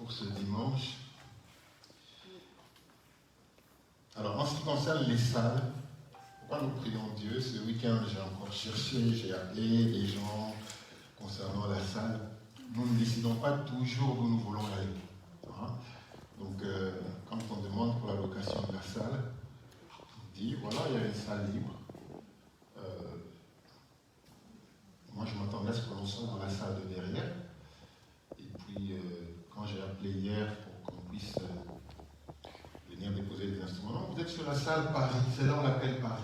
pour ce dimanche. Alors, en ce qui concerne les salles, pourquoi nous prions Dieu? Ce week-end, j'ai encore cherché, j'ai appelé des gens concernant la salle. Nous ne décidons pas toujours d'où nous voulons aller. Hein? Donc, quand on demande pour la location de la salle, on dit, voilà, il y a une salle libre. Moi, je m'attendais à ce que l'on soit dans la salle de derrière. Et puis, quand j'ai appelé hier pour qu'on puisse venir déposer des instruments, non, vous êtes sur la salle Paris, c'est là on l'appelle Paris.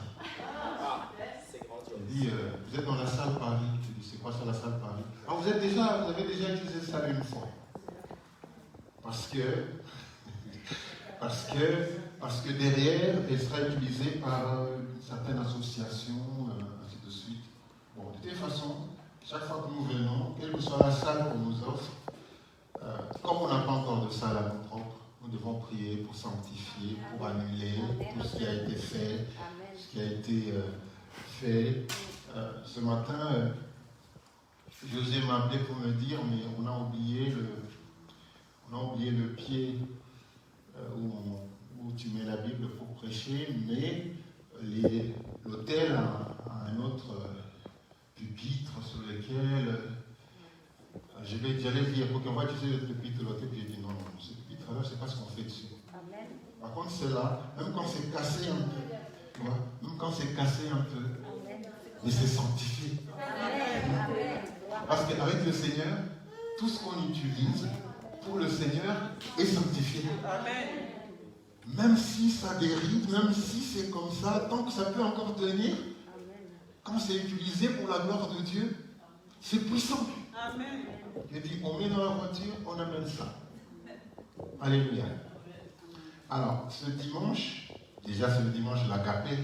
C'est grandiose. Il dit, vous êtes dans la salle Paris. Je dis, c'est quoi ça, la salle Paris? Ah, vous avez déjà utilisé cette salle une fois. Parce que derrière, elle sera utilisée par une certaine association, ainsi de suite. Bon, de toute façon, chaque fois que nous venons, quelle que soit la salle qu'on nous offre, comme on n'a pas encore de salle à nous propre, nous devons prier pour sanctifier, pour annuler tout ce qui a été fait, ce qui a été fait. Ce matin, José m'a appelé pour me dire, mais on a oublié le pied où tu mets la Bible pour prêcher, mais l'autel a un autre pupitre sur lequel j'allais dire, pour qu'on voit, tu sais, le pupitre de l'autel, puis j'ai dit non, ce pupitre-là, je ne sais pas ce qu'on fait dessus. Amen. Par contre, c'est là, même quand c'est cassé un peu, tu vois, même quand c'est cassé un peu, mais c'est sanctifié. Amen. Parce qu'avec le Seigneur, tout ce qu'on utilise pour le Seigneur est sanctifié. Amen. Même si ça dérive, même si c'est comme ça, tant que ça peut encore tenir, quand c'est utilisé pour la gloire de Dieu, c'est puissant. Amen. Je dis, on met dans la voiture, on amène ça. Alléluia. Alors, ce dimanche, déjà c'est le dimanche de l'Agapé.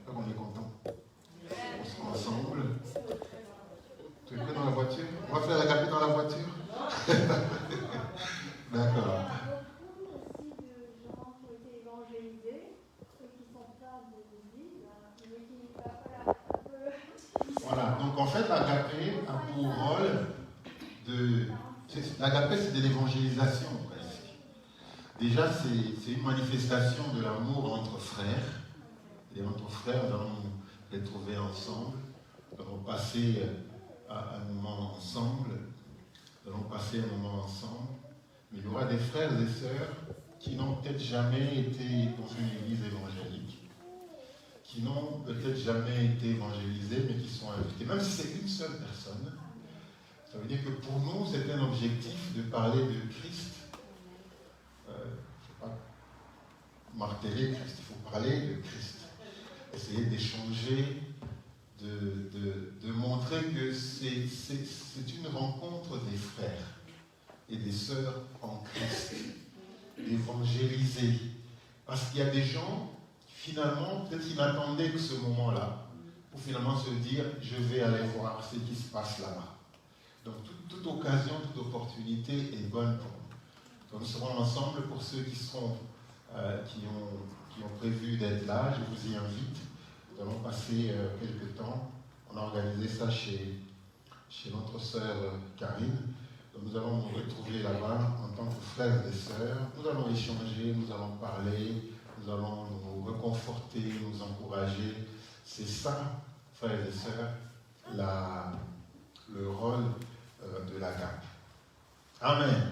On est content. On se met ensemble. Tu es prêt dans la voiture? On va faire l'Agapé dans la voiture? D'accord. Voilà, donc en fait, l'Agapé a pour rôle de... L'Agapé, c'est de l'évangélisation, presque. Déjà, c'est une manifestation de l'amour entre frères. Et entre frères, nous allons nous retrouver ensemble. Nous allons passer un moment ensemble. Nous allons passer un moment ensemble. Mais il y aura des frères et sœurs qui n'ont peut-être jamais été dans une église évangélique, qui n'ont peut-être jamais été évangélisés, mais qui sont invités. Même si c'est une seule personne, ça veut dire que pour nous, c'est un objectif de parler de Christ. Il ne faut pas marteler Christ, il faut parler de Christ. Essayer d'échanger, de montrer que c'est une rencontre des frères et des sœurs en Christ, d'évangéliser. Parce qu'il y a des gens, finalement, peut-être qu'ils n'attendaient que ce moment-là, pour finalement se dire, je vais aller voir ce qui se passe là-bas. Donc toute occasion, toute opportunité est bonne pour nous. Donc nous serons ensemble pour ceux qui ont prévu d'être là, je vous y invite. Nous allons passer quelques temps. On a organisé ça chez notre sœur Karine. Donc nous allons nous retrouver là-bas en tant que frères et sœurs. Nous allons échanger, nous allons parler, nous allons nous reconforter, nous encourager. C'est ça, frères et sœurs, le rôle de l'Agape. Amen. Amen.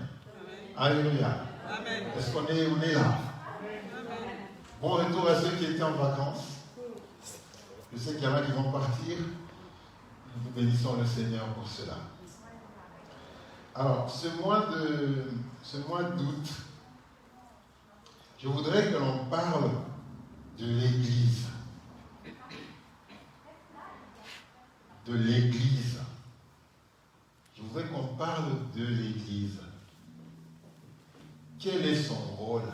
Alléluia. Amen. Est-ce qu'on est là? Amen. Bon retour à ceux qui étaient en vacances. Je sais qu'il y en a qui vont partir. Nous bénissons le Seigneur pour cela. Alors, ce mois d'août, je voudrais que l'on parle de l'Église. De l'Église. Je voudrais qu'on parle de l'Église. Quel est son rôle?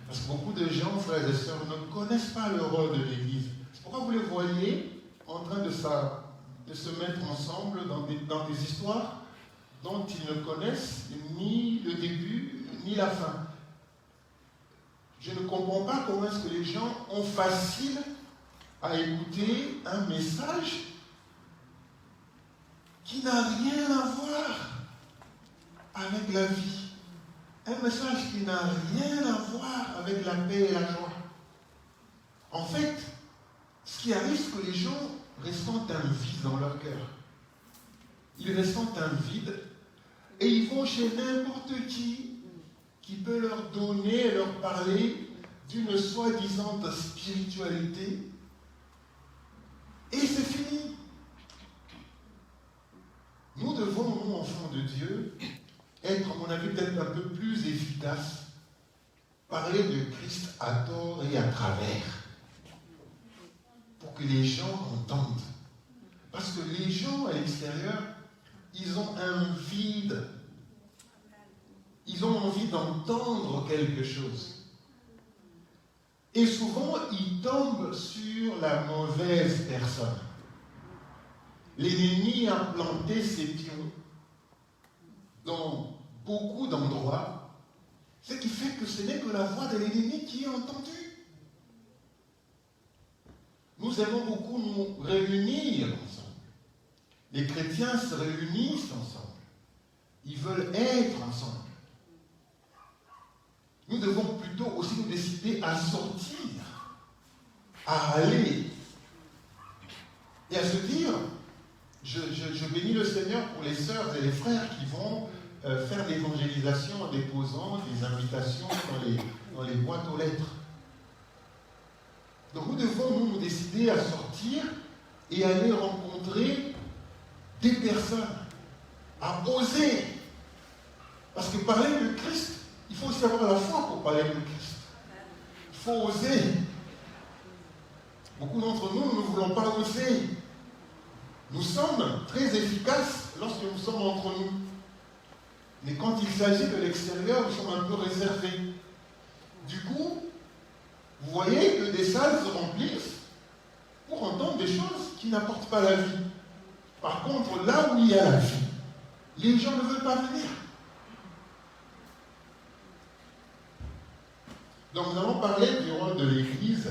Parce que beaucoup de gens, frères et sœurs, ne connaissent pas le rôle de l'Église. C'est pourquoi vous les voyez en train de se mettre ensemble dans des histoires dont ils ne connaissent ni le début ni la fin. Je ne comprends pas comment est-ce que les gens ont facile à écouter un message qui n'a rien à voir avec la vie. Un message qui n'a rien à voir avec la paix et la joie. En fait, ce qui arrive, c'est que les gens ressentent un vide dans leur cœur. Ils ressentent un vide et ils vont chez n'importe qui peut leur donner, leur parler d'une soi-disant spiritualité. Et c'est fini. Nous devons, nous, enfants de Dieu, être, à mon avis, peut-être un peu plus efficaces. Parler de Christ à tort et à travers. Pour que les gens entendent. Parce que les gens à l'extérieur, ils ont un vide. Ils ont envie d'entendre quelque chose. Et souvent, ils tombent sur la mauvaise personne. L'ennemi a planté ses pions dans beaucoup d'endroits, ce qui fait que ce n'est que la voix de l'ennemi qui est entendue. Nous aimons beaucoup nous réunir ensemble. Les chrétiens se réunissent ensemble. Ils veulent être ensemble. Nous devons plutôt aussi nous décider à sortir, à aller et à se dire, je bénis le Seigneur pour les sœurs et les frères qui vont faire l'évangélisation en déposant des invitations dans les boîtes aux lettres. Donc nous devons nous décider à sortir et aller rencontrer des personnes, à oser. Parce que parler de Christ, il faut aussi avoir la foi pour parler de Christ. Il faut oser. Beaucoup d'entre nous ne voulons pas oser. Nous sommes très efficaces lorsque nous sommes entre nous. Mais quand il s'agit de l'extérieur, nous sommes un peu réservés. Du coup, vous voyez que des salles se remplissent pour entendre des choses qui n'apportent pas la vie. Par contre, là où il y a la vie, les gens ne veulent pas venir. Donc nous allons parler du rôle de l'Église.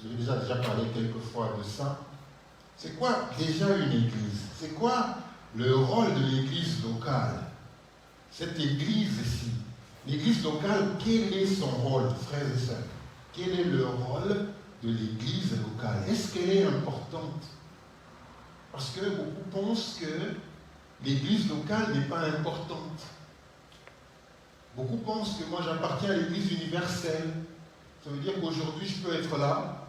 J'ai déjà parlé quelques fois de ça. C'est quoi déjà une Église? C'est quoi le rôle de l'Église locale? Cette Église ici, l'Église locale, quel est son rôle, frères et sœurs? Quel est le rôle de l'Église locale? Est-ce qu'elle est importante? Parce que beaucoup pensent que l'Église locale n'est pas importante. Beaucoup pensent que moi j'appartiens à l'Église universelle. Ça veut dire qu'aujourd'hui je peux être là,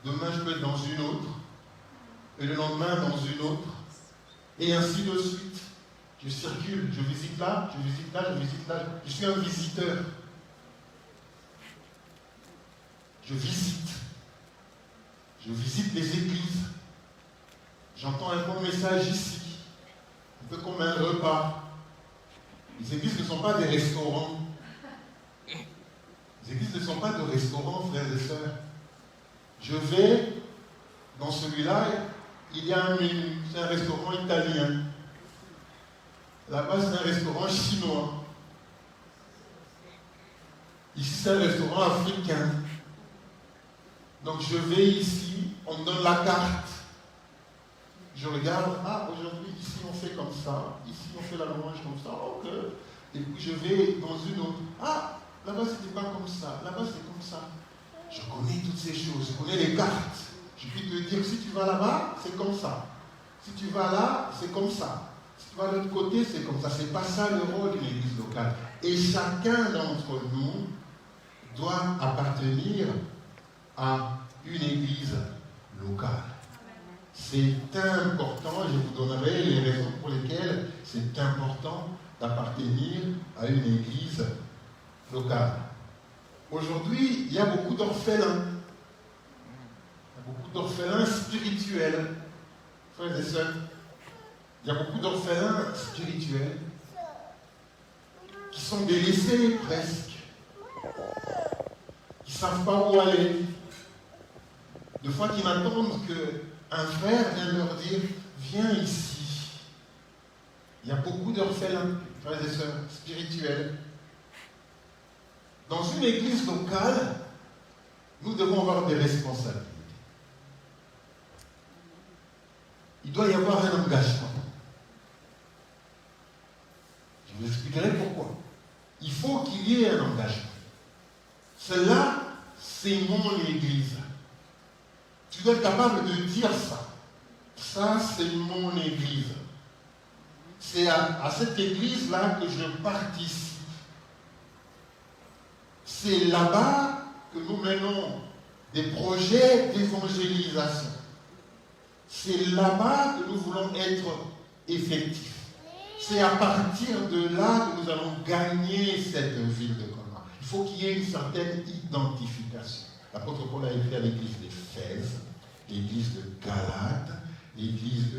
demain je peux être dans une autre, et le lendemain dans une autre, et ainsi de suite. Je circule, je visite là, je visite là, je visite là. Je suis un visiteur. Je visite. Je visite les églises. J'entends un bon message ici. Un peu comme un repas. Les églises ne sont pas des restaurants. Les églises ne sont pas de restaurants, frères et sœurs. Je vais dans celui-là, il y a un menu. C'est un restaurant italien. Là-bas, c'est un restaurant chinois. Ici, c'est un restaurant africain. Donc, je vais ici, on me donne la carte. Je regarde, aujourd'hui, ici, on fait comme ça. Ici, on fait la louange comme ça. Ok. Et puis, je vais dans une autre. Là-bas, c'était pas comme ça. Là-bas, c'est comme ça. Je connais toutes ces choses. Je connais les cartes. Je peux te dire, si tu vas là-bas, c'est comme ça. Si tu vas là, c'est comme ça. Si tu vas de l'autre côté, c'est comme ça. C'est pas ça le rôle de l'église locale. Et chacun d'entre nous doit appartenir à une église locale. C'est important, je vous donnerai les raisons pour lesquelles c'est important d'appartenir à une église locale. Aujourd'hui, il y a beaucoup d'orphelins. Il y a beaucoup d'orphelins spirituels, frères et sœurs. Il y a beaucoup d'orphelins spirituels qui sont délaissés presque, qui ne savent pas où aller. De fois qu'ils n'attendent qu'un frère vienne leur dire « Viens ici ». Il y a beaucoup d'orphelins, frères et sœurs, spirituels. Dans une église locale, nous devons avoir des responsabilités. Il doit y avoir un engagement. Je vous expliquerai pourquoi. faut qu'il y ait un engagement. Cela, c'est mon église. Tu dois être capable de dire ça. Ça, c'est mon église. C'est à cette église-là que je participe. C'est là-bas que nous menons des projets d'évangélisation. C'est là-bas que nous voulons être effectifs. C'est à partir de là que nous allons gagner cette ville de Colmar. Il faut qu'il y ait une certaine identification. L'apôtre Paul a écrit à l'église d'Éphèse, l'église de Galate, l'église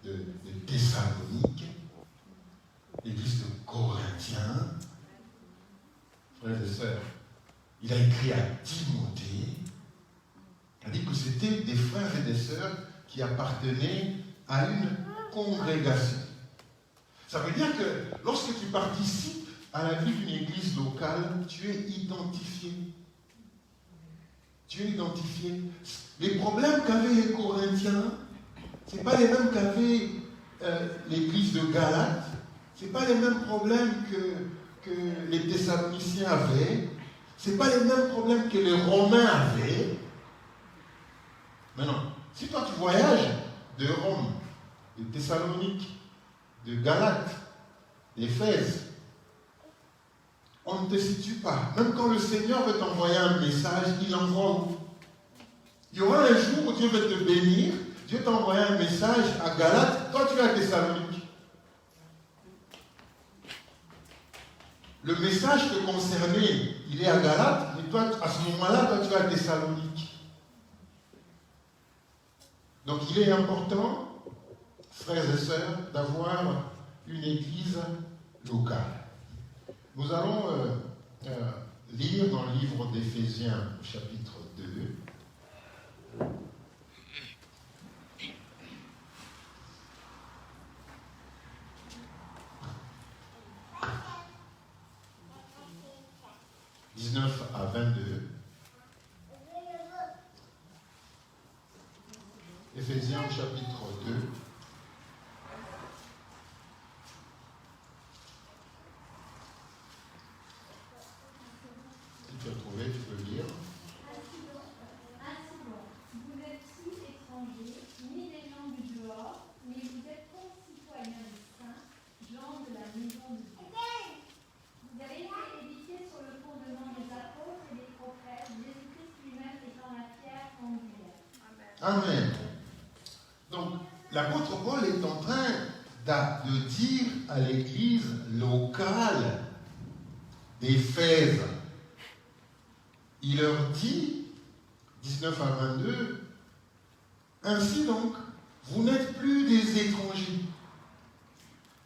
de Thessalonique, l'église de Corinthiens. Frères et sœurs, il a écrit à Timothée. Il a dit que c'était des frères et des sœurs qui appartenaient à une congrégation. Ça veut dire que lorsque tu participes à la vie d'une église locale, tu es identifié. Tu es identifié. Les problèmes qu'avaient les Corinthiens, ce n'est pas les mêmes qu'avait l'église de Galate. Ce n'est pas les mêmes problèmes que les Thessaloniciens avaient. Ce n'est pas les mêmes problèmes que les Romains avaient. Maintenant, si toi tu voyages de Rome, de Thessalonique, de Galate, d'Éphèse, on ne te situe pas. Même quand le Seigneur veut t'envoyer un message, il envoie où? Il y aura un jour où Dieu veut te bénir, Dieu t'a envoyé un message à Galate, toi tu es à Thessalonique. Le message te concernait, il est à Galate, mais toi, à ce moment-là, toi tu es à Thessalonique. Donc il est important, frères et sœurs, d'avoir une église locale. Nous allons lire dans le livre d'Éphésiens, chapitre 2. « 19 à 22. Éphésiens chapitre 2. Si tu as trouvé, tu peux lire. Ainsi donc, vous n'êtes plus étrangers, ni des gens du dehors, mais vous êtes concitoyens des saints, gens de la maison de Dieu. Vous avez été édifiés sur le fondement des apôtres et des prophètes, Jésus-Christ lui-même étant la pierre angulaire. Amen. Donc, l'apôtre Paul est en train de dire à l'église locale d'Éphèse, il leur dit, 19 à 22, ainsi donc, vous n'êtes plus des étrangers,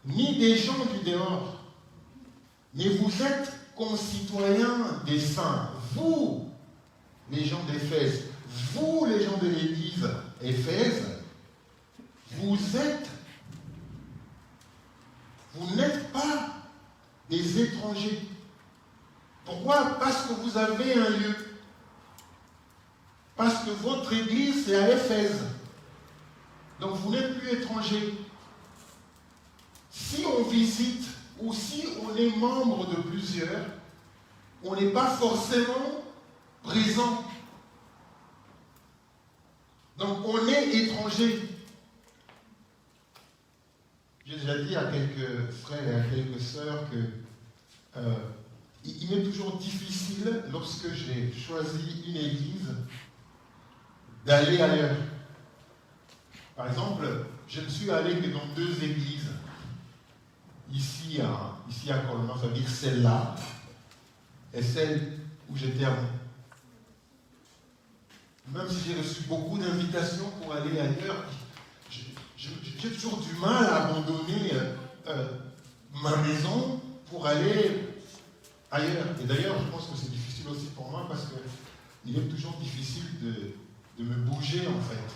ni des gens du dehors, mais vous êtes concitoyens des saints. Vous, les gens d'Éphèse, vous, les gens de l'église Éphèse, vous n'êtes pas des étrangers. Pourquoi? Parce que vous avez un lieu. Parce que votre église, c'est à Éphèse. Donc vous n'êtes plus étrangers. Si on visite ou si on est membre de plusieurs, on n'est pas forcément présent. Donc on est étranger. J'ai déjà dit à quelques frères et à quelques sœurs que il m'est toujours difficile, lorsque j'ai choisi une église, d'aller ailleurs. Par exemple, je ne suis allé que dans 2 églises. Ici à Colmar, ça veut dire celle-là et celle où j'étais avant. Même si j'ai reçu beaucoup d'invitations pour aller ailleurs, j'ai toujours du mal à abandonner ma maison pour aller ailleurs. Et d'ailleurs, je pense que c'est difficile aussi pour moi parce qu'il est toujours difficile de me bouger en fait.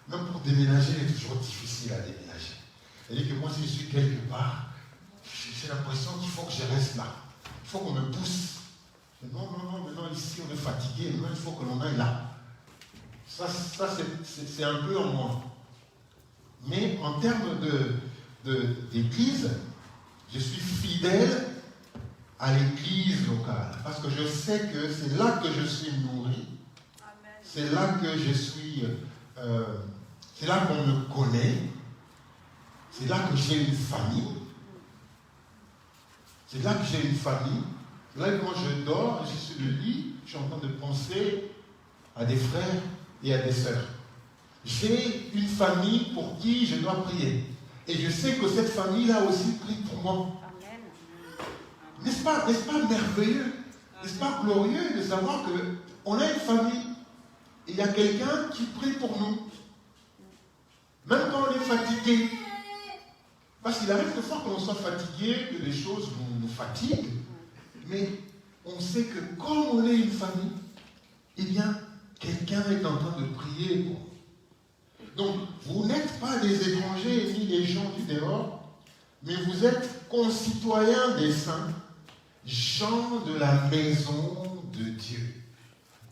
Même pour déménager, il est toujours difficile à déménager. C'est-à-dire que moi, si je suis quelque part, j'ai l'impression qu'il faut que je reste là. Il faut qu'on me pousse. Non, maintenant ici on est fatigué, maintenant il faut que l'on aille là. Ça c'est un peu en moi. Mais en termes d'église, je suis fidèle à l'église locale, parce que je sais que c'est là que je suis nourri, c'est là que je suis, c'est là qu'on me connaît, c'est là que j'ai une famille, c'est là que j'ai une famille. Là, quand je dors, je suis sur le lit, je suis en train de penser à des frères et à des sœurs. J'ai une famille pour qui je dois prier. Et je sais que cette famille-là aussi prie pour moi. N'est-ce pas merveilleux? N'est-ce pas glorieux de savoir qu'on a une famille et il y a quelqu'un qui prie pour nous? Même quand on est fatigué. Parce qu'il arrive de fois que l'on soit fatigué, que les choses nous fatiguent. Mais on sait que comme on est une famille, eh bien, quelqu'un est en train de prier pour nous. Donc, vous n'êtes pas des étrangers ni des gens du dehors, mais vous êtes concitoyens des saints, gens de la maison de Dieu.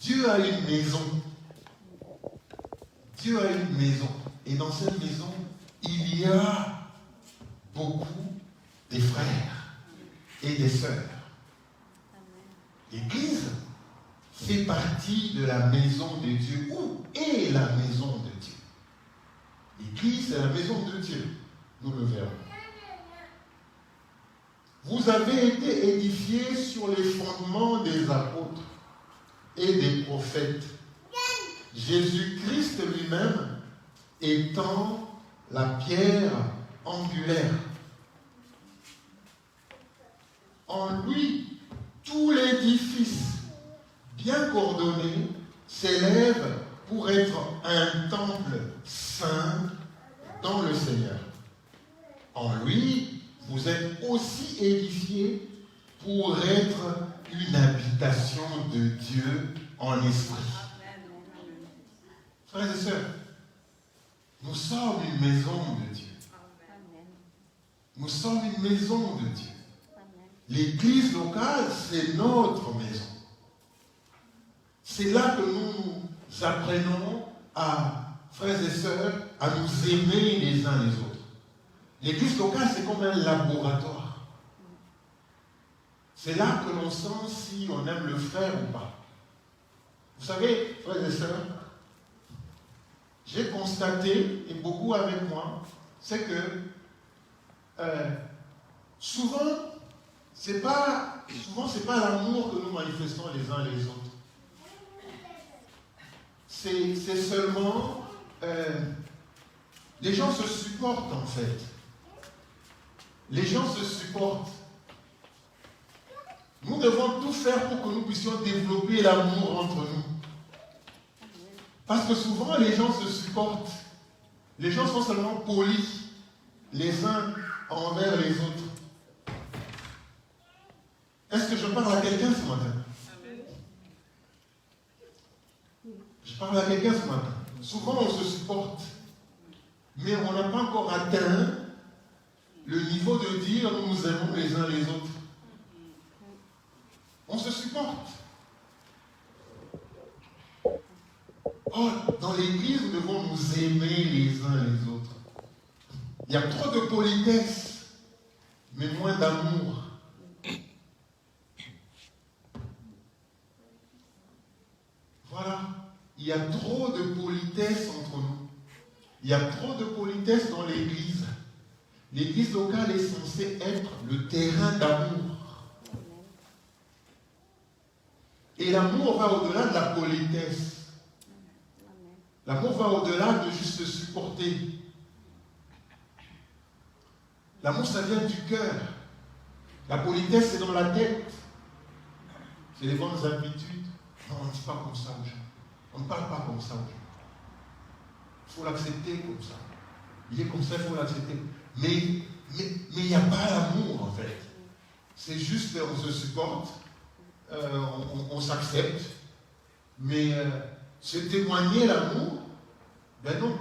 Dieu a une maison. Dieu a une maison. Et dans cette maison, il y a beaucoup de frères et des sœurs. L'Église fait partie de la maison de Dieu. Où est la maison de Dieu? L'Église, c'est la maison de Dieu. Nous le verrons. Vous avez été édifiés sur les fondements des apôtres et des prophètes. Jésus-Christ lui-même étant la pierre angulaire. En lui, tout l'édifice bien coordonné s'élève pour être un temple saint dans le Seigneur. En lui, vous êtes aussi édifiés pour être une habitation de Dieu en esprit. Frères et sœurs, nous sommes une maison de Dieu. Nous sommes une maison de Dieu. L'église locale, c'est notre maison. C'est là que nous apprenons à, frères et sœurs, à nous aimer les uns les autres. L'église locale, c'est comme un laboratoire. C'est là que l'on sent si on aime le frère ou pas. Vous savez, frères et sœurs, j'ai constaté, et beaucoup avec moi, c'est que souvent, c'est pas l'amour que nous manifestons les uns les autres. C'est seulement... les gens se supportent en fait. Les gens se supportent. Nous devons tout faire pour que nous puissions développer l'amour entre nous. Parce que souvent les gens se supportent. Les gens sont seulement polis les uns envers les autres. Est-ce que je parle à quelqu'un ce matin? Je parle à quelqu'un ce matin. Souvent on se supporte, mais on n'a pas encore atteint le niveau de dire nous nous aimons les uns les autres. On se supporte. Oh, dans l'église, nous devons nous aimer les uns les autres. Il y a trop de politesse, mais moins d'amour. Voilà. Il y a trop de politesse entre nous. Il y a trop de politesse dans l'église. L'église locale est censée être le terrain d'amour. Et l'amour va au-delà de la politesse. L'amour va au-delà de juste se supporter. L'amour, ça vient du cœur. La politesse, c'est dans la tête. C'est les bonnes habitudes. Non, on ne dit pas comme ça aux gens. On ne parle pas comme ça aux gens. Il faut l'accepter comme ça. Il est comme ça, il faut l'accepter. Mais il n'y a pas l'amour, en fait. C'est juste, on se supporte, on s'accepte. Mais se témoigner l'amour, ben non.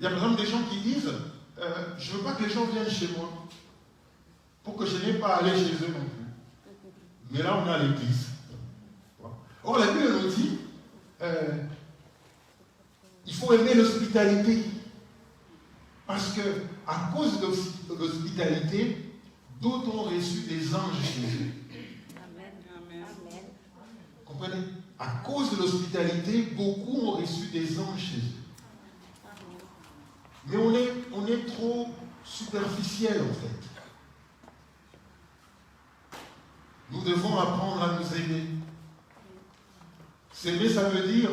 Il y a par exemple des gens qui disent je ne veux pas que les gens viennent chez moi pour que je n'ai pas à aller chez eux non plus. Mais là, on a l'église. Or, la Bible nous dit il faut aimer l'hospitalité. Parce que, à cause de l'hospitalité, d'autres ont reçu des anges chez eux. Amen. Comprenez? À cause de l'hospitalité, beaucoup ont reçu des anges chez eux. Mais on est trop superficiel en fait. Nous devons apprendre à nous aimer. S'aimer, ça veut dire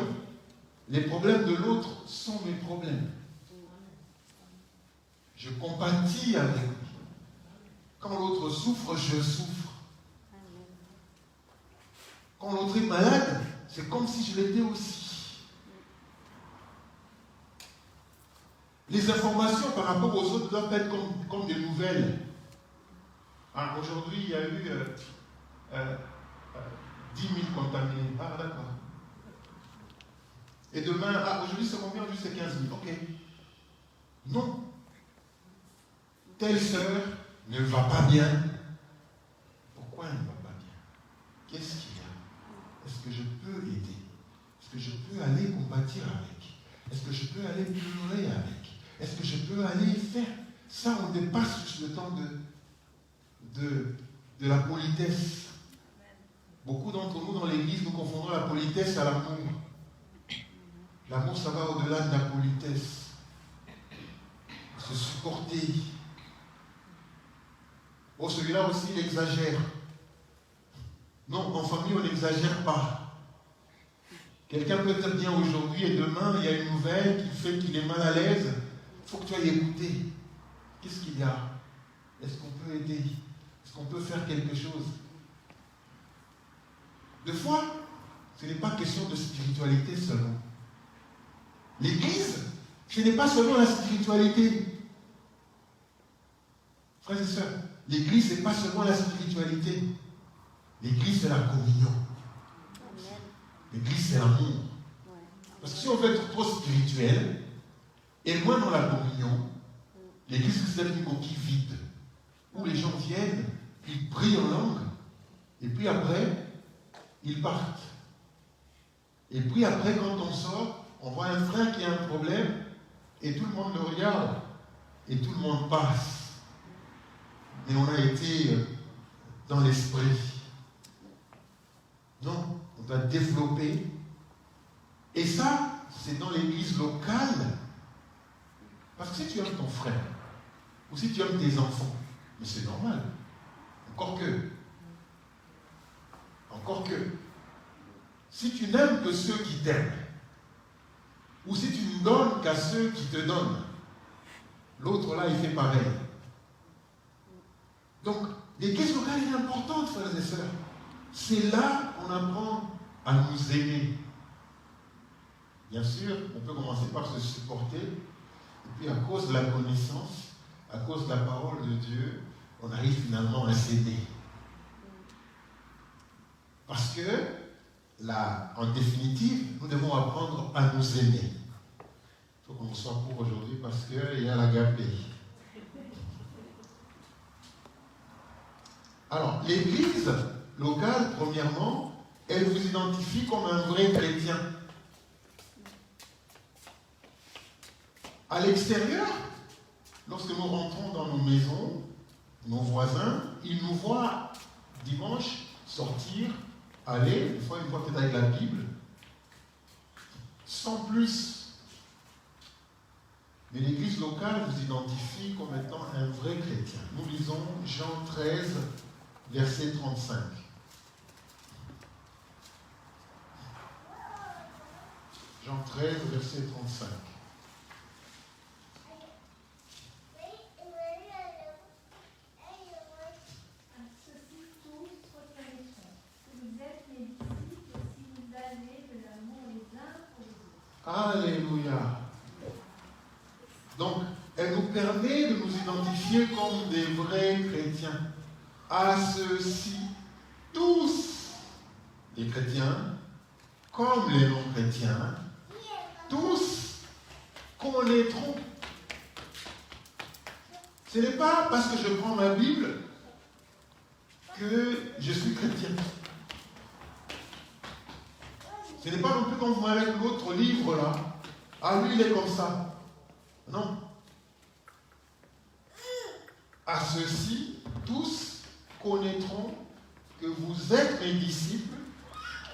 les problèmes de l'autre sont mes problèmes. Je compatis avec lui. Quand l'autre souffre, je souffre. Quand l'autre est malade, c'est comme si je l'étais aussi. Les informations par rapport aux autres doivent être comme des nouvelles. Ah, aujourd'hui, il y a eu 10 000 contaminés. Ah, d'accord. Et demain, aujourd'hui c'est combien? Aujourd'hui c'est 15 000. Ok. Non. Telle sœur ne va pas bien. Pourquoi elle ne va pas bien? Qu'est-ce qu'il y a? Est-ce que je peux aider? Est-ce que je peux aller compatir avec? Est-ce que je peux aller pleurer avec? Est-ce que je peux aller faire? Ça, on dépasse juste le temps de la politesse. Beaucoup d'entre nous dans l'église, nous confondons la politesse à l'amour. L'amour, ça va au-delà de la politesse. Se supporter. Oh, celui-là aussi, il exagère. Non, en famille, on n'exagère pas. Quelqu'un peut être bien aujourd'hui et demain, il y a une nouvelle qui fait qu'il est mal à l'aise. Il faut que tu ailles écouter. Qu'est-ce qu'il y a? Est-ce qu'on peut aider? Est-ce qu'on peut faire quelque chose? Des fois, ce n'est pas question de spiritualité seulement. L'église, ce n'est pas seulement la spiritualité. Frères et sœurs, l'église, ce n'est pas seulement la spiritualité. L'église, c'est la communion. L'église, c'est l'amour. Parce que si on veut être trop spirituel, et moins dans la communion, l'église, c'est une coquille vide. Où les gens viennent, ils prient en langue, et puis après, ils partent. Et puis après, quand on sort, on voit un frère qui a un problème, et tout le monde le regarde, et tout le monde passe. Mais on a été dans l'esprit. Non, on doit développer. Et ça, c'est dans l'église locale. Parce que si tu aimes ton frère, ou si tu aimes tes enfants, mais c'est normal. Encore que. Si tu n'aimes que ceux qui t'aiment, ou si tu ne donnes qu'à ceux qui te donnent, l'autre là, il fait pareil. Donc, l'église locale est importante, frères et sœurs. C'est là qu'on apprend à nous aimer. Bien sûr, on peut commencer par se supporter, et puis à cause de la connaissance, à cause de la parole de Dieu, on arrive finalement à s'aider. Parce que, là, en définitive, nous devons apprendre à nous aimer. Il faut qu'on soit pour aujourd'hui parce qu'il y a l'agapé. Alors, l'église locale, premièrement, elle vous identifie comme un vrai chrétien. À l'extérieur, lorsque nous rentrons dans nos maisons, nos voisins, ils nous voient dimanche sortir, aller, une fois peut-être avec la Bible, sans plus. Mais l'église locale vous identifie comme étant un vrai chrétien. Nous lisons Jean 13, verset 35. Jean 13, verset 35. Alléluia. Donc, elle nous permet de nous identifier comme des vrais chrétiens. À ceux-ci, tous les chrétiens, comme les non-chrétiens, tous connaîtront. Ce n'est pas parce que je prends ma Bible que je suis chrétien. Ce n'est pas non plus quand vous m'avez l'autre livre là. Ah, lui, il est comme ça. Non. À ceux-ci, tous connaîtront que vous êtes mes disciples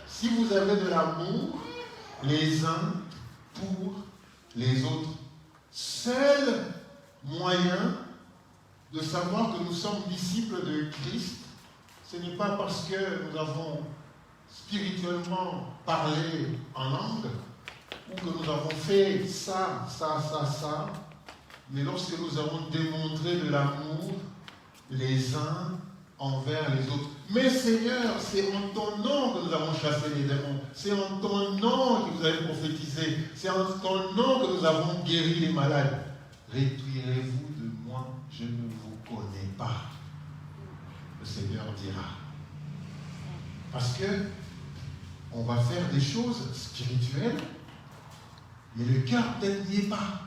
si vous avez de l'amour les uns pour les autres. Seul moyen de savoir que nous sommes disciples de Christ, ce n'est pas parce que nous avons spirituellement parlé en langue, ou que nous avons fait ça, mais lorsque nous avons démontré de l'amour les uns envers les autres. Mais Seigneur, c'est en ton nom que nous avons chassé les démons, c'est en ton nom que vous avez prophétisé, c'est en ton nom que nous avons guéri les malades. Retirez-vous de moi, je ne vous connais pas. Le Seigneur dira. Parce que on va faire des choses spirituelles, mais le cœur peut-être n'y est pas.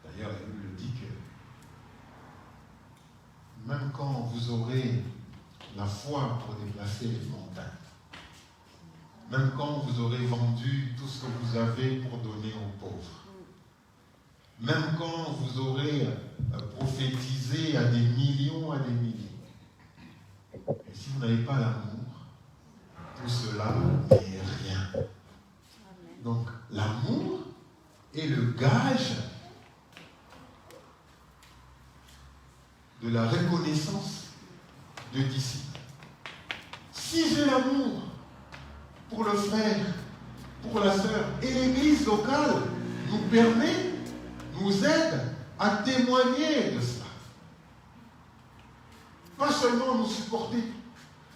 D'ailleurs, la Bible dit que même quand vous aurez la foi pour déplacer les montagnes, même quand vous aurez vendu tout ce que vous avez pour donner aux pauvres, même quand vous aurez prophétisé à des millions, et si vous n'avez pas l'amour, tout cela n'est rien. Donc, l'amour est le gage de la reconnaissance de disciples. Si j'ai l'amour pour le frère, pour la sœur, et l'église locale nous aide à témoigner de cela. Pas seulement nous supporter,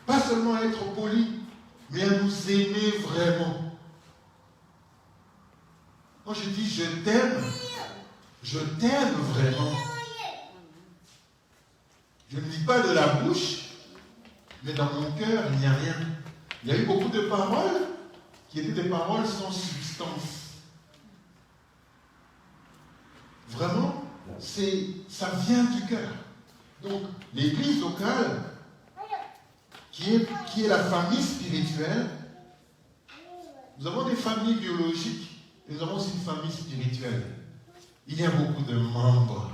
pas seulement être polis, mais à nous aimer vraiment. Quand je dis je t'aime vraiment. Je ne dis pas de la bouche, mais dans mon cœur, il n'y a rien. Il y a eu beaucoup de paroles qui étaient des paroles sans substance. Vraiment, ça vient du cœur. Donc, l'église locale, qui est la famille spirituelle, nous avons des familles biologiques et nous avons aussi une famille spirituelle. Il y a beaucoup de membres.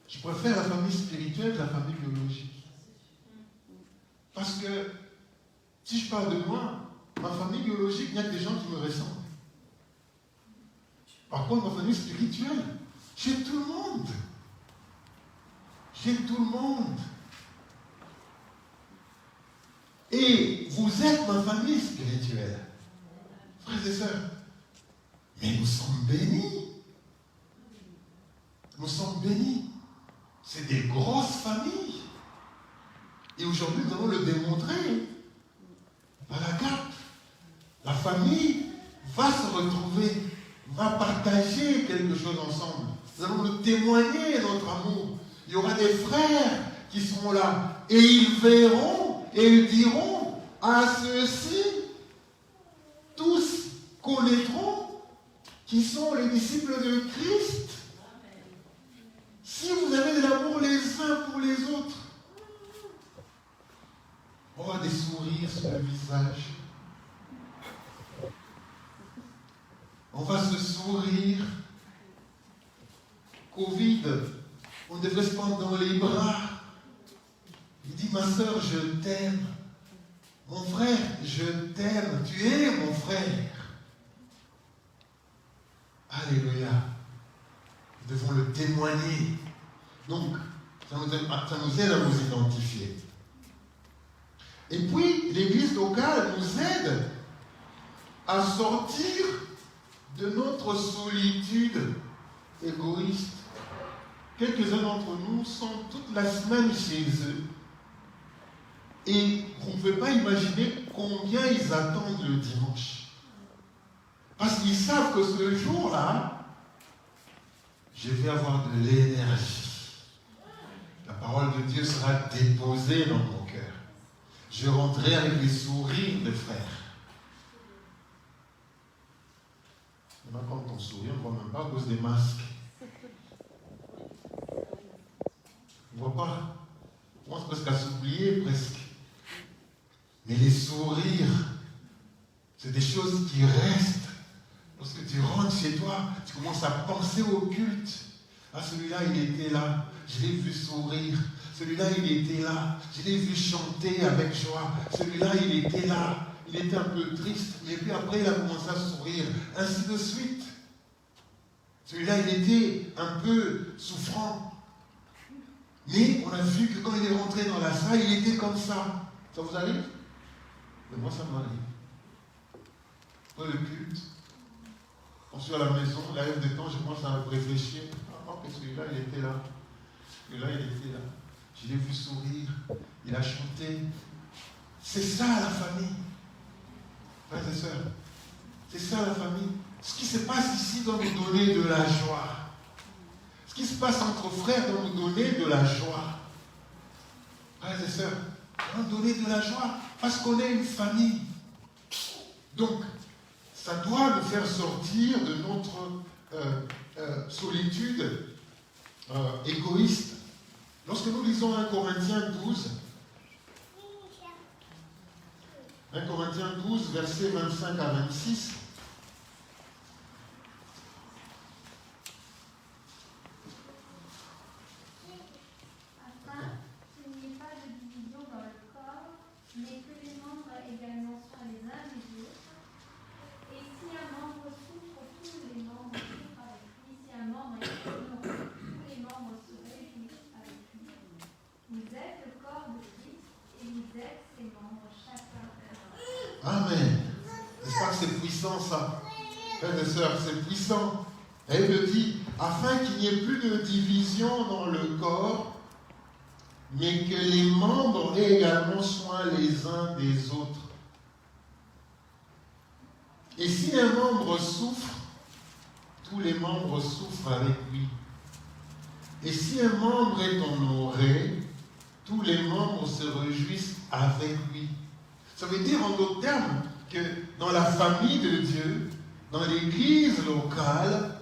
Je préfère la famille spirituelle que la famille biologique. Parce que, si je parle de moi, ma famille biologique, il y a des gens qui me ressemblent. Par contre, ma famille spirituelle, j'ai tout le monde. J'ai tout le monde. Et vous êtes ma famille spirituelle, frères et sœurs. Mais nous sommes bénis. Nous sommes bénis. C'est des grosses familles. Et aujourd'hui, nous allons le démontrer. Par la carte, la famille va se retrouver, va partager quelque chose ensemble. Nous allons le témoigner, notre amour. Il y aura des frères qui seront là. Et ils verront et ils diront à ceux-ci, tous connaîtront qui sont les disciples de Christ. Si vous avez de l'amour les uns pour les autres, on aura des sourires sur le visage. On va se sourire. Covid, on devrait se prendre dans les bras. Il dit, ma soeur, je t'aime. Mon frère, je t'aime. Tu es mon frère. Alléluia. Nous devons le témoigner. Donc, ça nous aide à nous identifier. Et puis, l'église locale nous aide à sortir de notre solitude égoïste. Quelques-uns d'entre nous sont toute la semaine chez eux. Et vous ne pouvez pas imaginer combien ils attendent le dimanche. Parce qu'ils savent que ce jour-là, je vais avoir de l'énergie. La parole de Dieu sera déposée dans mon cœur. Je rentrerai avec les sourires des frères. Maintenant, quand on sourit, on ne voit même pas à cause des masques. On ne voit pas. On commence presque à s'oublier, presque. Mais les sourires, c'est des choses qui restent. Lorsque tu rentres chez toi, tu commences à penser au culte. Ah, celui-là, il était là, je l'ai vu sourire. Celui-là, il était là, je l'ai vu chanter avec joie. Celui-là, il était là, il était un peu triste, mais puis après, il a commencé à sourire. Ainsi de suite. Celui-là, il était un peu souffrant. Mais on a vu que quand il est rentré dans la salle, il était comme ça. Ça vous arrive? Mais moi, ça m'arrive. Après le culte, on suis à la maison, la lève de temps, je commence à réfléchir. Ah, que celui-là, il était là. Celui-là, il était là. Je l'ai vu sourire. Il a chanté. C'est ça la famille. Frères et sœurs. C'est ça la famille. Ce qui se passe ici doit nous donner de la joie. Ce qui se passe entre frères doit nous donner de la joie. Frères et sœurs, doit nous donner de la joie parce qu'on est une famille. Donc, ça doit nous faire sortir de notre solitude égoïste. Lorsque nous lisons 1 Corinthiens 12, 1 Corinthiens 12, versets 25 à 26, afin qu'il n'y ait pas de division dans le corps, mais que les membres également soient les uns des autres. Et si un membre souffre, tous les membres souffrent avec lui. Si un membre est honoré, tous les membres se réjouissent avec lui. Vous êtes le corps de Christ et vous êtes ses membres, chacun. Amen. N'est-ce pas que c'est puissant ça? Frères et sœurs, c'est puissant. Et il le dit, afin qu'il n'y ait plus de division dans le corps, mais que les membres également soient les uns des autres. Et si un membre souffre, tous les membres souffrent avec lui. Et si un membre est honoré, tous les membres se réjouissent avec lui. Ça veut dire en d'autres termes que dans la famille de Dieu, dans l'église locale,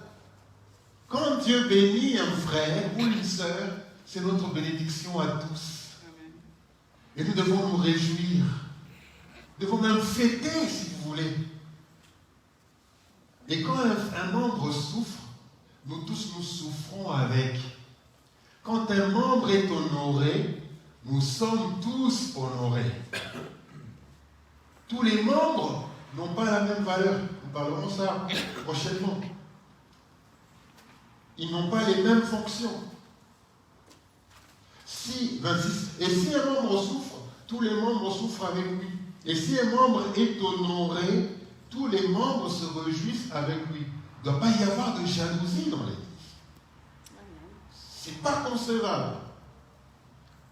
quand Dieu bénit un frère ou une sœur, c'est notre bénédiction à tous. Et nous devons nous réjouir. Nous devons même fêter, si vous voulez. Et quand un membre souffre, nous tous nous souffrons avec. Quand un membre est honoré, nous sommes tous honorés. Tous les membres n'ont pas la même valeur. Nous parlerons ça prochainement. Ils n'ont pas les mêmes fonctions. 26. Et si un membre souffre, tous les membres souffrent avec lui. Et si un membre est honoré, tous les membres se réjouissent avec lui. Il ne doit pas y avoir de jalousie dans l'église. Ce n'est pas concevable.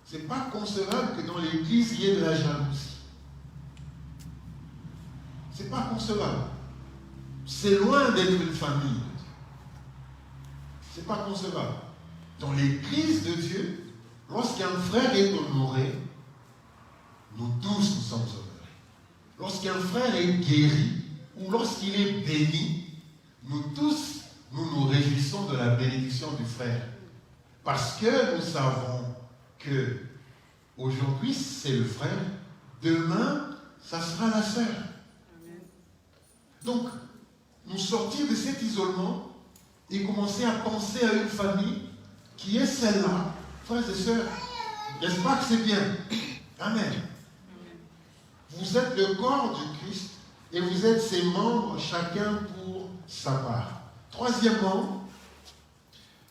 Ce n'est pas concevable que dans l'église, il y ait de la jalousie. Ce n'est pas concevable. C'est loin d'être une famille. Ce n'est pas concevable. Dans l'église de Dieu, lorsqu'un frère est honoré, nous tous nous sommes honorés. Lorsqu'un frère est guéri, ou lorsqu'il est béni, nous tous, nous nous réjouissons de la bénédiction du frère. Parce que nous savons que aujourd'hui, c'est le frère, demain, ça sera la sœur. Donc, nous sortir de cet isolement et commencer à penser à une famille qui est celle-là. Frères et sœurs, n'est-ce pas que c'est bien? Amen. Vous êtes le corps du Christ et vous êtes ses membres, chacun pour sa part. Troisièmement,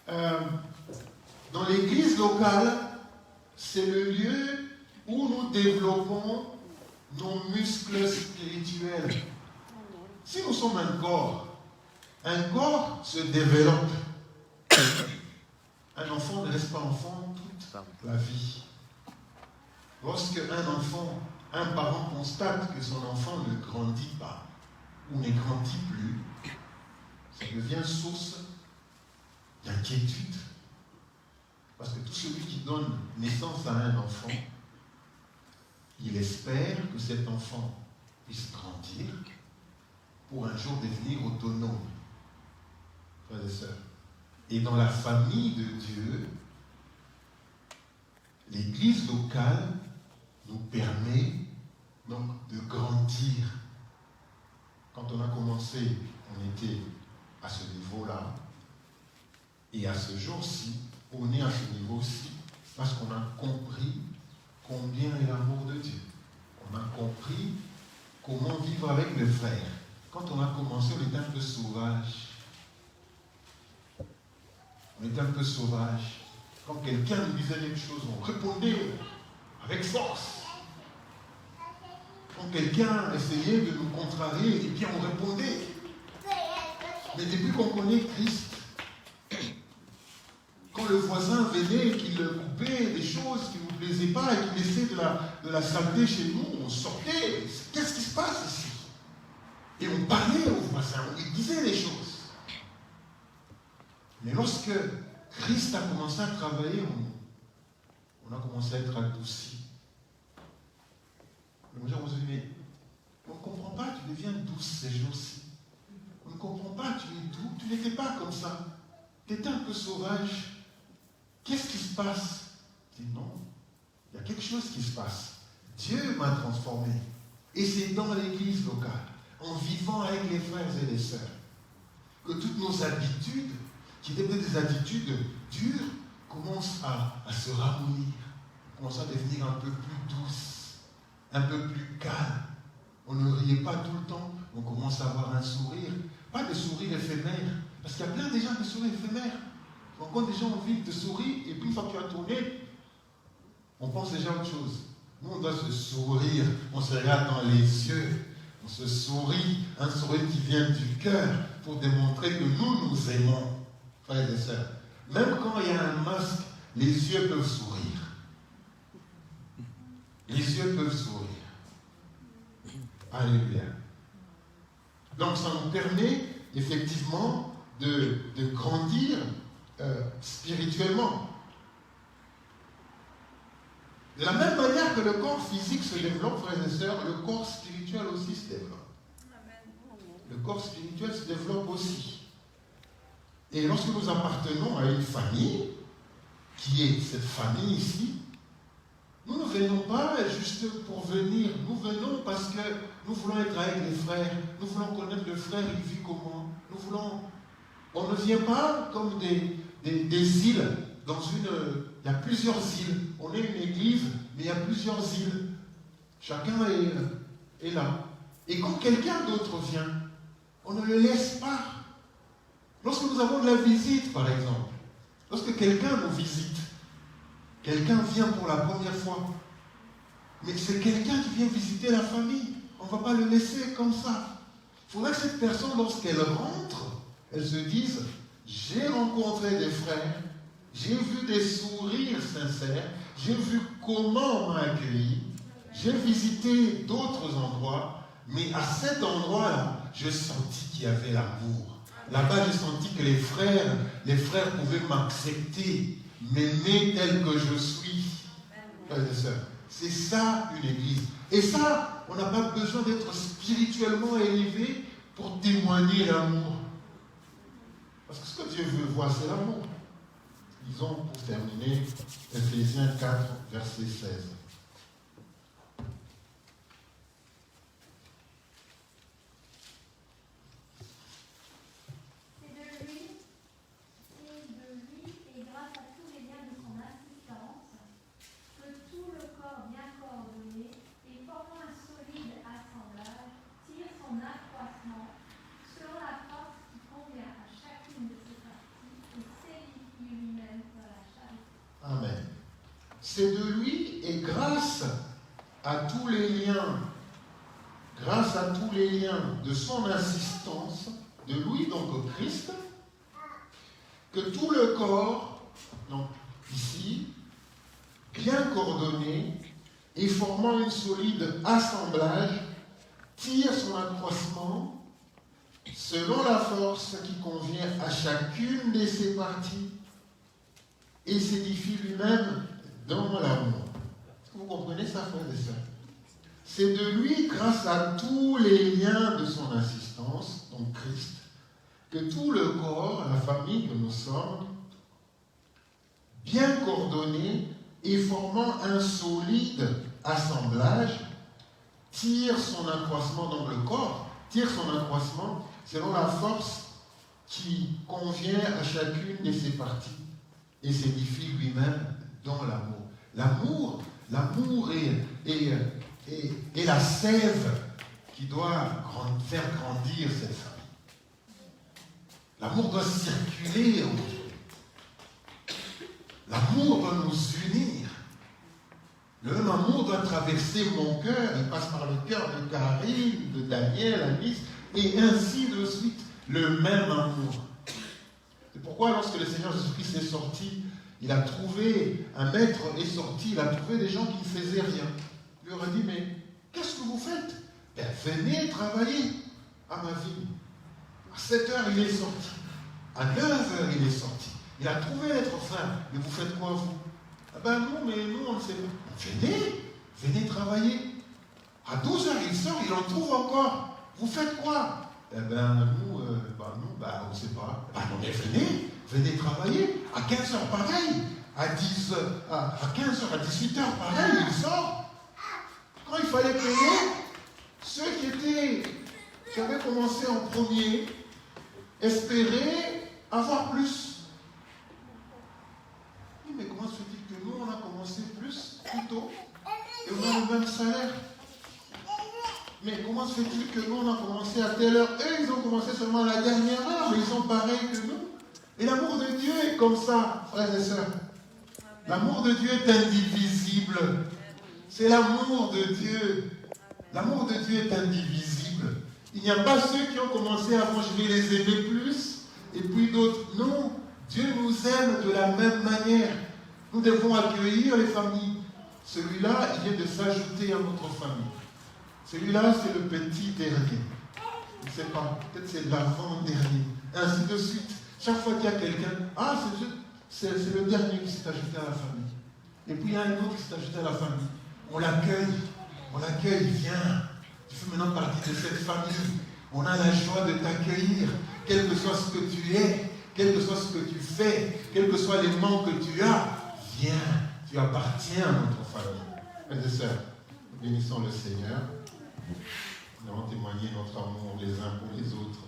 dans l'église locale, c'est le lieu où nous développons nos muscles spirituels. Si nous sommes un corps se développe. Un enfant ne reste pas enfant toute la vie. Lorsque un parent constate que son enfant ne grandit pas ou ne grandit plus, ça devient source d'inquiétude. Parce que tout celui qui donne naissance à un enfant, il espère que cet enfant puisse grandir pour un jour devenir autonome. Frères et sœurs. Et dans la famille de Dieu, l'église locale nous permet donc de grandir. Quand on a commencé, on était à ce niveau-là. Et à ce jour-ci, on est à ce niveau-ci parce qu'on a compris combien est l'amour de Dieu. On a compris comment vivre avec les frères. Quand on a commencé, on était un peu sauvage. On était un peu sauvage. Quand quelqu'un nous disait quelque chose, on répondait avec force. Quand quelqu'un essayait de nous contrarier, et bien on répondait. Mais depuis qu'on connaît Christ, quand le voisin venait et qu'il coupait des choses qui ne nous plaisaient pas et qu'il laissait de la saleté chez nous, on sortait. Qu'est-ce qui se passe ici? Et on parlait au voisin, on lui disait les choses. Mais lorsque Christ a commencé à travailler, on a commencé à être adoucis. Les gens vont se dire, mais on ne comprend pas, tu deviens douce ces jours-ci. On ne comprend pas, tu es doux, tu n'étais pas comme ça. Tu étais un peu sauvage. Qu'est-ce qui se passe? Je dis non, il y a quelque chose qui se passe. Dieu m'a transformé. Et c'est dans l'église locale, en vivant avec les frères et les sœurs, que toutes nos habitudes, qui étaient des attitudes dures, commencent à se ramollir, commencent à devenir un peu plus douces, un peu plus calmes. On ne riait pas tout le temps, on commence à avoir un sourire. Pas de sourire éphémère, parce qu'il y a plein de gens de sourires éphémères. Quand des gens ont envie de sourire, et puis une fois que tu as tourné, on pense déjà à autre chose. Nous, on doit se sourire, on se regarde dans les yeux, on se sourit, un sourire qui vient du cœur, pour démontrer que nous aimons, frères et sœurs. Même quand il y a un masque, les yeux peuvent sourire. Les yeux peuvent sourire. Alléluia. Donc ça nous permet effectivement de grandir spirituellement. De la même manière que le corps physique se développe, frères et sœurs, le corps spirituel aussi se développe. Le corps spirituel se développe aussi. Et lorsque nous appartenons à une famille, qui est cette famille ici, nous ne venons pas juste pour venir, nous venons parce que nous voulons être avec les frères, nous voulons connaître le frère, il vit comment, on ne vient pas comme des îles, il y a plusieurs îles, on est une église, mais il y a plusieurs îles, chacun est là. Et quand quelqu'un d'autre vient, on ne le laisse pas. Lorsque nous avons de la visite, par exemple, lorsque quelqu'un nous visite, quelqu'un vient pour la première fois, mais c'est quelqu'un qui vient visiter la famille. On ne va pas le laisser comme ça. Il faudrait que cette personne, lorsqu'elle rentre, elle se dise, j'ai rencontré des frères, j'ai vu des sourires sincères, j'ai vu comment on m'a accueilli, j'ai visité d'autres endroits, mais à cet endroit-là, j'ai senti qu'il y avait l'amour. Là-bas, j'ai senti que les frères pouvaient m'accepter, m'aimer tel que je suis. Frères et sœurs, c'est ça une église. Et ça, on n'a pas besoin d'être spirituellement élevé pour témoigner l'amour. Parce que ce que Dieu veut voir, c'est l'amour. Lisons pour terminer Ephésiens 4, verset 16. Amen. C'est de lui et grâce à tous les liens de son assistance, de lui donc au Christ, que tout le corps, donc ici, bien coordonné et formant une solide assemblage, tire son accroissement selon la force qui convient à chacune de ses parties et s'édifie lui-même dans l'amour. Est-ce que vous comprenez ça, frères et sœurs? C'est de lui, grâce à tous les liens de son assistance, donc Christ, que tout le corps, la famille que nous sommes, bien coordonné et formant un solide assemblage, tire son accroissement, donc le corps tire son accroissement selon la force qui convient à chacune de ses parties et s'édifie lui-même dans l'amour. L'amour est la sève qui doit faire grandir cette famille. L'amour doit circuler entre nous. L'amour doit nous unir. Le même amour doit traverser mon cœur. Il passe par le cœur de Karine, de Daniel, Alice, et ainsi de suite. Le même amour. C'est pourquoi lorsque le Seigneur Jésus-Christ est sorti, il a trouvé, un maître est sorti, il a trouvé des gens qui ne faisaient rien. Il leur a dit, mais qu'est-ce que vous faites? Ben, venez travailler à ma ville. À 7 heures, il est sorti. À 9 heures, il est sorti. Il a trouvé l'être faim. Mais vous faites quoi, vous? Ah ben non, mais nous, on ne sait pas. Venez travailler. À 12 heures, il sort, il en trouve encore. Vous faites quoi? Eh ben, nous, on ne sait pas. Ben, non, mais venez travailler. À 15 heures, pareil. À 15 heures, à 18 heures, pareil, il sort. Quand il fallait payer, ceux qui avaient commencé en premier espéraient avoir plus. Oui, mais comment se fait-il que nous, on a commencé plus tôt et on a le même salaire? Mais comment se fait-il que nous, on a commencé à telle heure? Eux, ils ont commencé seulement à la dernière heure, mais ils sont pareils que nous. Et l'amour de Dieu est comme ça, frères et sœurs. L'amour de Dieu est indivisible. C'est l'amour de Dieu. L'amour de Dieu est indivisible. Il n'y a pas ceux qui ont commencé avant, je vais les aimer plus, et puis d'autres. Non, Dieu nous aime de la même manière. Nous devons accueillir les familles. Celui-là, il vient de s'ajouter à notre famille. Celui-là, c'est le petit dernier. Je ne sais pas, peut-être c'est l'avant-dernier. Ainsi de suite. Chaque fois qu'il y a quelqu'un, c'est le dernier qui s'est ajouté à la famille. Et puis il y a un autre qui s'est ajouté à la famille. On l'accueille, viens. Tu fais maintenant partie de cette famille. On a la joie de t'accueillir, quel que soit ce que tu es, quel que soit ce que tu fais, quels que soient les manques que tu as. Viens, tu appartiens à notre famille. Frères et sœurs, bénissons le Seigneur. Nous avons témoigné notre amour les uns pour les autres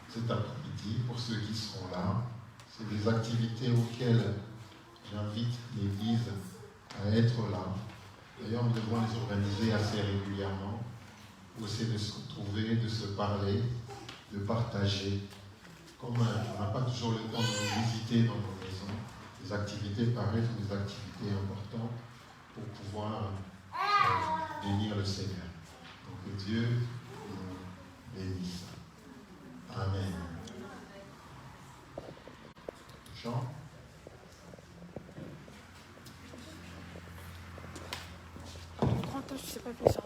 cet après-midi. Pour ceux qui seront là, c'est des activités auxquelles j'invite l'Église à être là. D'ailleurs, nous devons les organiser assez régulièrement pour essayer de se retrouver, de se parler, de partager. Comme on n'a pas toujours le temps de nous visiter dans nos maisons, les activités pareilles sont des activités importantes pour pouvoir bénir le Seigneur. Donc que Dieu nous bénisse. Amen. Jean? Je sais pas plus sur